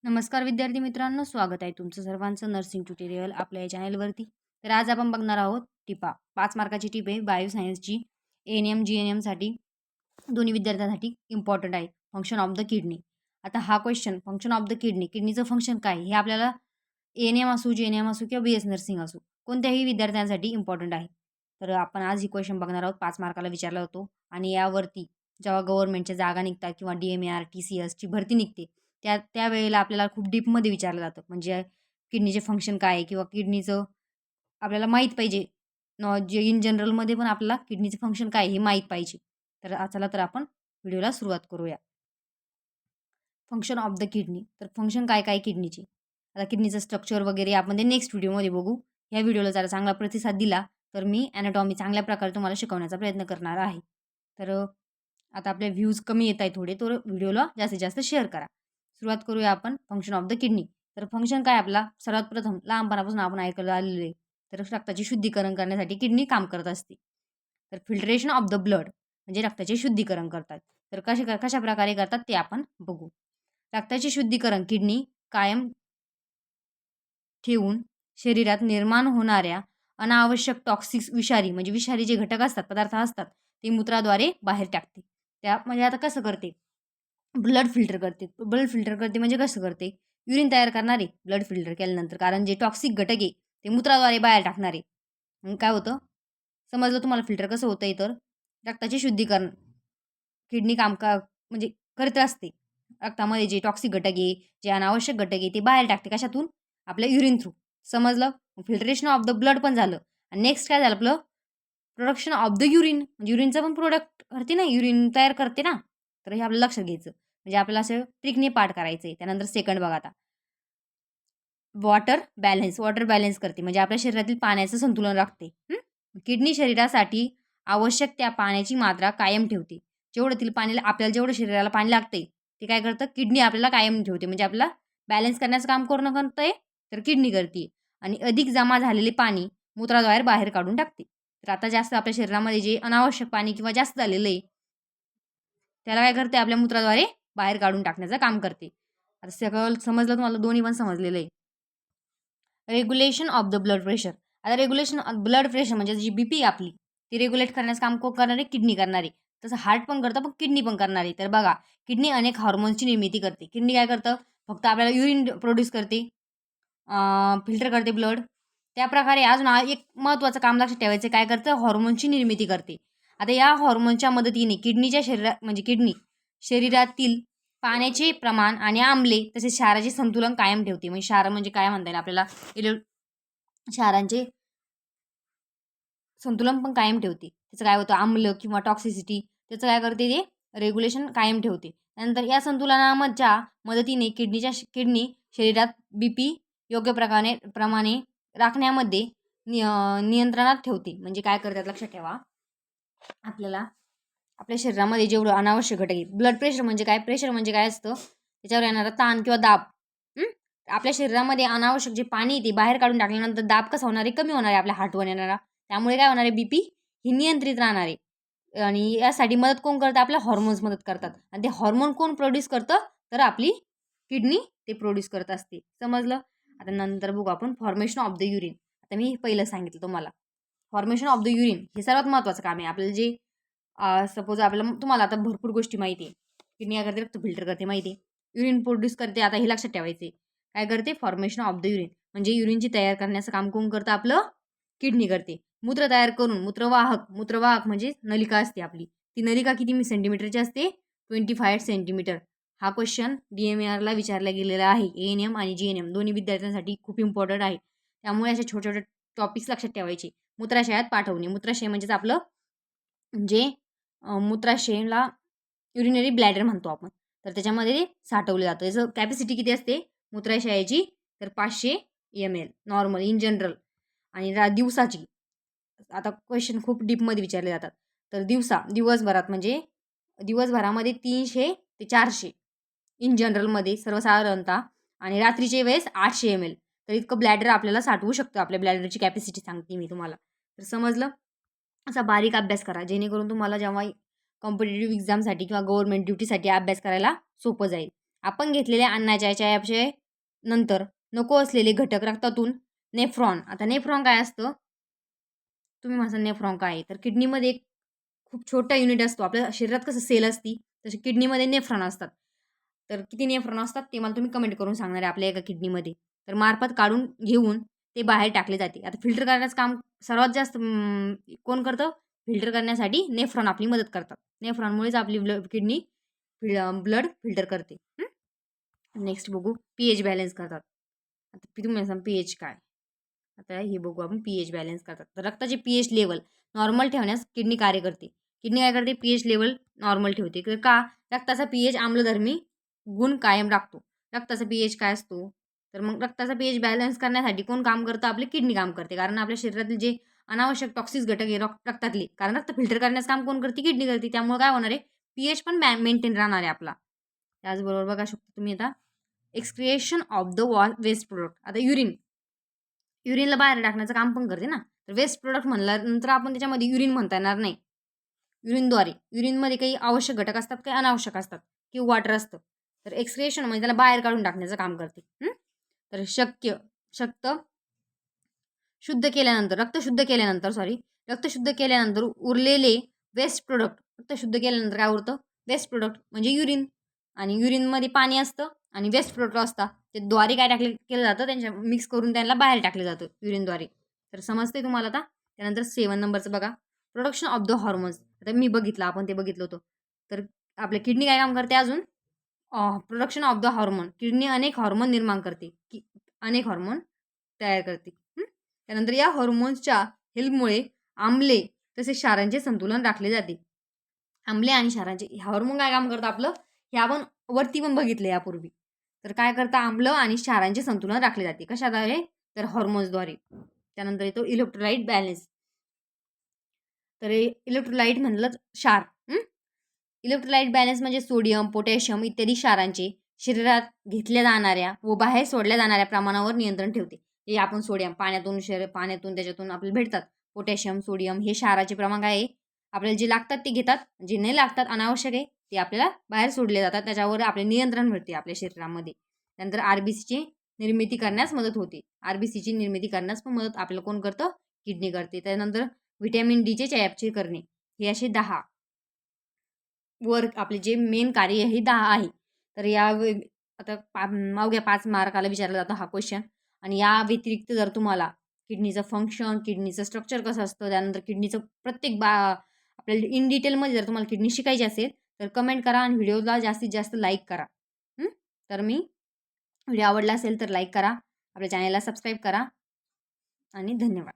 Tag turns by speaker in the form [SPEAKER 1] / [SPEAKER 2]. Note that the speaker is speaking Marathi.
[SPEAKER 1] नमस्कार विद्यार्थी मित्रांनो, स्वागत आहे तुमचं सर्वांचं नर्सिंग ट्युटोरियल आपल्या या चॅनलवरती. तर आज आपण बघणार आहोत टिपा 5 मार्काची टिप आहे बायो सायन्सची. एएनएम जीएनएमसाठी दोन्ही विद्यार्थ्यांसाठी इम्पॉर्टंट आहे. Function of the kidney. आता हा क्वेश्चन फंक्शन ऑफ द किडनीचं फंक्शन काय हे आपल्याला एएनएम असू, जीएनएम असू किंवा बीएस नर्सिंग असू कोणत्याही विद्यार्थ्यांसाठी इम्पॉर्टंट आहे. तर आपण आज ही क्वेश्चन बघणार आहोत. 5 मार्काला विचारला होतो आणि यावरती जेव्हा गव्हर्नमेंटच्या जागा निघतात किंवा DMAR TCSची भरती निघते त्यावेळेला आपल्याला खूप डीपमध्ये विचारलं जातं. म्हणजे किडनीचे फंक्शन काय आहे किंवा किडनीचं आपल्याला माहीत पाहिजे. जे इन जनरलमध्ये पण आपल्याला किडनीचं फंक्शन काय आहे हे माहीत पाहिजे. तर चला तर आपण व्हिडिओला सुरुवात करूया. Function of the kidney. तर फंक्शन काय काय किडनीची. आता किडनीचं स्ट्रक्चर वगैरे आपण ते नेक्स्ट व्हिडिओमध्ये बघू. ह्या व्हिडिओला जरा चांगला प्रतिसाद दिला तर मी ॲनाटॉमी चांगल्या प्रकारे तुम्हाला शिकवण्याचा प्रयत्न करणार आहे. तर आता आपले व्ह्यूज कमी येत आहे थोडे, तर व्हिडिओला जास्तीत जास्त शेअर करा. सुरुवात करूया आपण फंक्शन ऑफ द किडनी. तर फंक्शन काय आपला सर्वात प्रथम लहानपणापासून आपण ऐकायला आलेलं आहे. तर रक्ताचे शुद्धीकरण करण्यासाठी किडनी काम करत असते. तर फिल्ट्रेशन ऑफ द ब्लड म्हणजे रक्ताचे शुद्धीकरण करतात. तर कशा प्रकारे करतात ते आपण बघू. रक्ताचे शुद्धीकरण किडनी कायम ठेवून शरीरात निर्माण होणाऱ्या अनावश्यक टॉक्सिक विषारी म्हणजे विषारी जे घटक असतात, पदार्थ असतात ते मूत्राद्वारे बाहेर टाकते. त्या म्हणजे आता कसं करते, ब्लड फिल्टर करते. ब्लड फिल्टर करते म्हणजे कसं करते, युरिन तयार करणारे ब्लड फिल्टर केल्यानंतर, कारण जे टॉक्सिक घटक आहे ते मूत्राद्वारे बाहेर टाकणारे. मग काय होतं समजलं तुम्हाला फिल्टर कसं होतं आहे. तर रक्ताचे शुद्धीकरण किडनी काम म्हणजे करत असते. रक्तामध्ये जे टॉक्सिक घटक आहे, जे अनावश्यक घटक आहे ते बाहेर टाकते. कशातून? आपल्या युरिन थ्रू. समजलं? फिल्ट्रेशन ऑफ द ब्लड पण झालं. आणि नेक्स्ट काय झालं आपलं, प्रोडक्शन ऑफ द युरिन. म्हणजे युरिनचं पण प्रोडक्ट करते ना, युरिन तयार करते ना. तर हे आपल्याला लक्षात घ्यायचं. म्हणजे आपल्याला असं ट्रिकने पाठ करायचं आहे. त्यानंतर सेकंड बघा आता. वॉटर बॅलन्स करते म्हणजे आपल्या शरीरातील पाण्याचं संतुलन राखते. किडनी शरीरासाठी आवश्यक त्या पाण्याची मात्रा कायम ठेवते. आपल्याला जेवढं शरीराला पाणी लागते ते काय करतं, किडनी आपल्याला कायम ठेवते. म्हणजे आपल्याला बॅलन्स करण्याचं काम कोण करतंय, तर किडनी करते. आणि अधिक जमा झालेले पाणी मूत्राद्वारे बाहेर काढून टाकते. तर आता जास्त आपल्या शरीरामध्ये जे अनावश्यक पाणी किंवा जास्त झालेलं आहे त्याला काय करते, आपल्या मूत्राद्वारे बाहेर काढून टाकण्याचं काम करते. आता सगळं समजलं तुम्हाला, दोन्ही पण समजलेलं आहे. Regulation of the blood pressure. आता रेग्युलेशन ऑफ ब्लड प्रेशर म्हणजे जी बीपी आपली ती रेग्युलेट करण्याचं काम कोण करणारे, किडनी करणारे. तसं हार्ट पण करतं, पण किडनी पण करणारे. तर बघा, किडनी अनेक हॉर्मोन्सची निर्मिती करते. किडनी काय करतं, फक्त आपल्याला युरिन प्रोड्यूस करते, फिल्टर करते ब्लड. त्याप्रकारे अजून एक महत्त्वाचं काम लक्षात ठेवायचं, काय करतं, हॉर्मोनची निर्मिती करते. आता या हॉर्मोनच्या मदतीने किडनी शरीरातील पाण्याचे प्रमाण आणि आम्ले तसेच क्षाराचे संतुलन कायम ठेवते. म्हणजे क्षार म्हणजे काय म्हणता येईल आपल्याला, क्षारांचे संतुलन पण कायम ठेवते. त्याचं काय होतं, आम्ल किंवा टॉक्सिसिटी त्याचं काय करते, ते रेग्युलेशन कायम ठेवते. त्यानंतर या संतुलनाच्या मदतीने किडनी शरीरात बीपी योग्य प्रमाणे राखण्यामध्ये नियंत्रणात ठेवते. म्हणजे काय करतात लक्षात ठेवा, आपल्याला आपल्या शरीरामध्ये जेवढं अनावश्यक घटक आहे, ब्लड प्रेशर म्हणजे काय, प्रेशर म्हणजे काय असतं, त्याच्यावर येणारा ताण किंवा दाब. आपल्या शरीरामध्ये अनावश्यक जे पाणी ते बाहेर काढून टाकल्यानंतर दाब कसा होणार आहे, कमी होणार आहे आपल्या हार्टवर येणारा. त्यामुळे काय होणार आहे, बीपी ही नियंत्रित राहणार आहे. आणि यासाठी मदत कोण करतं, आपल्या हॉर्मोन्स मदत करतात. आणि ते हॉर्मोन कोण प्रोड्यूस करतं, तर आपली किडनी ते प्रोड्यूस करत असते. समजलं? आता नंतर बघू आपण फॉर्मेशन ऑफ द युरिन. आता मी पहिलं सांगितलं तुम्हाला, फॉर्मेशन ऑफ द युरिन हे सर्वात महत्त्वाचं काम आहे. आपल्याला जे सपोज तुम्हाला आता भरपूर गोष्टी माहिती आहे. किडनी काय करते, रक्त फिल्टर करते माहिती आहे, युरिन प्रोड्यूस करते. आता हे लक्षात ठेवायचे, काय करते, फॉर्मेशन ऑफ द युरिन म्हणजे युरिनची तयार करण्याचं काम कोण करतं, आपलं किडनी करते. मूत्र तयार करून मूत्रवाहक म्हणजे नलिका असते आपली, ती नलिका किती सेंटीमीटरची असते, 25 सेंटीमीटर. हा क्वेश्चन DMARला विचारला गेलेला आहे. ANM आणि GNM दोन्ही विद्यार्थ्यांसाठी खूप इम्पॉर्टंट आहे. त्यामुळे असे छोटे छोटे टॉपिक्स लक्षात ठेवायचे. मूत्राशयात पाठवणे, मूत्राशय म्हणजेच आपलं जे मूत्राशयाला युरिनरी ब्लॅडर म्हणतो आपण. तर त्याच्यामध्ये ते साठवलं जातं. याचं कॅपॅसिटी किती असते मूत्राशयाची, तर 500 ml नॉर्मल इन जनरल. आणि दिवसाची, आता क्वेश्चन खूप डीपमध्ये विचारले जातात. तर दिवसभरात म्हणजे दिवसभरामध्ये 300 ते 400 इन जनरलमध्ये सर्वसाधारणतः. आणि रात्रीच्या वेळेस 800 ml. तर इतकं ब्लॅडर आपल्याला साठवू शकतो. आपल्या ब्लॅडरची कॅपॅसिटी सांगते मी तुम्हाला. तर समजलं? असा बारीक अभ्यास करा, जेणेकरून तुम्हाला जेव्हा कॉम्पिटेटिव्ह एक्झामसाठी किंवा गव्हर्नमेंट ड्युटीसाठी अभ्यास करायला सोपं जाईल. आपण घेतलेल्या अन्नाच्या चयापचय नंतर नको असलेले घटक रक्तातून नेफ्रॉन. आता नेफ्रॉन काय असतं? तुम्ही म्हणता नेफ्रॉन काय आहे? तर किडनीमध्ये एक खूप छोटा युनिट असतो. आपल्या शरीरात कसं सेल असती, तशी किडनीमध्ये नेफ्रॉन असतात. तर किती नेफ्रॉन असतात ते मला तुम्ही कमेंट करून सांगणार आहे आपल्या एका किडनीमध्ये. तर मार्फत काढून घेऊन ते बाहेर टाकले जाते. आता फिल्टर करण्याचं काम सर्वात जास्त कोण करतं? फिल्टर करण्यासाठी नेफ्रॉन आपली मदत करतात. नेफ्रॉनमुळेच आपली किडनी ब्लड फिल्टर करते. नेक्स्ट बघू पीएच बॅलन्स करतात. आता तुम्ही सांगा पीएच काय? आता हे बघू आपण पीएच बॅलन्स करतात. तर रक्ताचे पीएच लेवल नॉर्मल ठेवण्यास किडनी कार्य करते. किडनी काय करते? पीएच लेवल नॉर्मल ठेवते. तर का? रक्ताचा पीएच आम्लधर्मी गुण कायम राखतो. रक्ताचा पीएच काय असतो? तर मग रक्ताचा पीएच बॅलन्स करण्यासाठी कोण काम करतं? आपली किडनी काम करते. कारण आपल्या शरीरातील जे अनावश्यक टॉक्सिक घटक आहे रक्तातले, कारण रक्त फिल्टर करण्याचं काम कोण करते? किडनी करते. त्यामुळे काय होणार आहे? पीएच पण मेंटेन राहणार आहे आपला. त्याचबरोबर बघा शकतो तुम्ही आता excretion of the waste product. आता युरिनला बाहेर टाकण्याचं काम पण करते ना. तर वेस्ट प्रोडक्ट म्हणल्यानंतर आपण त्याच्यामध्ये युरिन म्हणता येणार नाही. युरिनद्वारे युरिनमध्ये काही आवश्यक घटक असतात, काही अनावश्यक असतात किंवा वॉटर असतं. तर एक्सक्रिएशन म्हणजे त्याला बाहेर काढून टाकण्याचं काम करते. तर शक्त रक्त शुद्ध केल्यानंतर उरलेले वेस्ट प्रोडक्ट, रक्त शुद्ध केल्यानंतर काय उरतं? वेस्ट प्रोडक्ट म्हणजे युरिन. आणि युरिनमध्ये पाणी असतं आणि वेस्ट प्रोडक्ट असतात. ते द्वारे काय केलं जातं? त्यांच्या मिक्स करून त्यांना बाहेर टाकलं जातं युरिनद्वारे. तर समजते तुम्हाला आता? त्यानंतर 7 नंबरचं बघा प्रोडक्शन ऑफ द हॉर्मोन्स. आता मी बघितलं, आपण ते बघितलं होतं. तर आपल्या किडनी काय काम करते अजून? Production of the hormone. Kidney अनेक हॉर्मोन निर्माण करते, अनेक हॉर्मोन तयार करते. त्यानंतर या हॉर्मोन्सच्या हेल्पमुळे आम्ले तसेच क्षारांचे संतुलन राखले जाते. आम्ले आणि क्षारांचे हॉर्मोन काय काम करतं आपलं? हे आपण वरती पण बघितलं यापूर्वी. तर काय करतं? आम्ल आणि क्षारांचे संतुलन राखले जाते. कशाद्वारे? तर हॉर्मोन्सद्वारे. त्यानंतर येतो इलेक्ट्रोलाइट बॅलन्स. तर इलेक्ट्रोलाइट म्हणलं क्षार. इलेक्ट्रोलाइट बॅलन्स म्हणजे सोडियम, पोटॅशियम इत्यादी क्षारांचे शरीरात घेतल्या जाणाऱ्या व बाहेर सोडल्या जाणाऱ्या प्रमाणावर नियंत्रण ठेवते. हे आपण सोडियम पाण्यातून त्याच्यातून आपल्याला भेटतात. पोटॅशियम, सोडियम हे क्षाराचे प्रमाण काय आहे? आपल्याला जे लागतात ते घेतात, जे नाही लागतात अनावश्यक आहे ते आपल्याला बाहेर सोडले जातात. त्याच्यावर आपले नियंत्रण मिळते आपल्या शरीरामध्ये. त्यानंतर आरबीसीची निर्मिती करण्यास मदत होते. आरबीसीची निर्मिती करण्यास पण मदत आपल्याला कोण करतं? किडनी करते. त्यानंतर व्हिटॅमिन डीचे चयापचय करणे. हे असे 10 आपले जे मेन कार्य हे 10 आहे. तर आता अवघ्या 5 मार्काला विचारला जातो हा क्वेश्चन. आणि या व्यतिरिक्त जर तुम्हाला किडनीचं फंक्शन, किडनीचं स्ट्रक्चर कसं असतं, त्यानंतर किडनीचं प्रत्येक आपल्याला इन डिटेलमध्ये जर तुम्हाला किडनी शिकायची असेल तर कमेंट करा आणि व्हिडिओला जास्तीत जास्त लाईक करा. तर व्हिडिओ आवडला असेल तर लाईक करा, आपल्या चॅनलला सबस्क्राईब करा आणि धन्यवाद.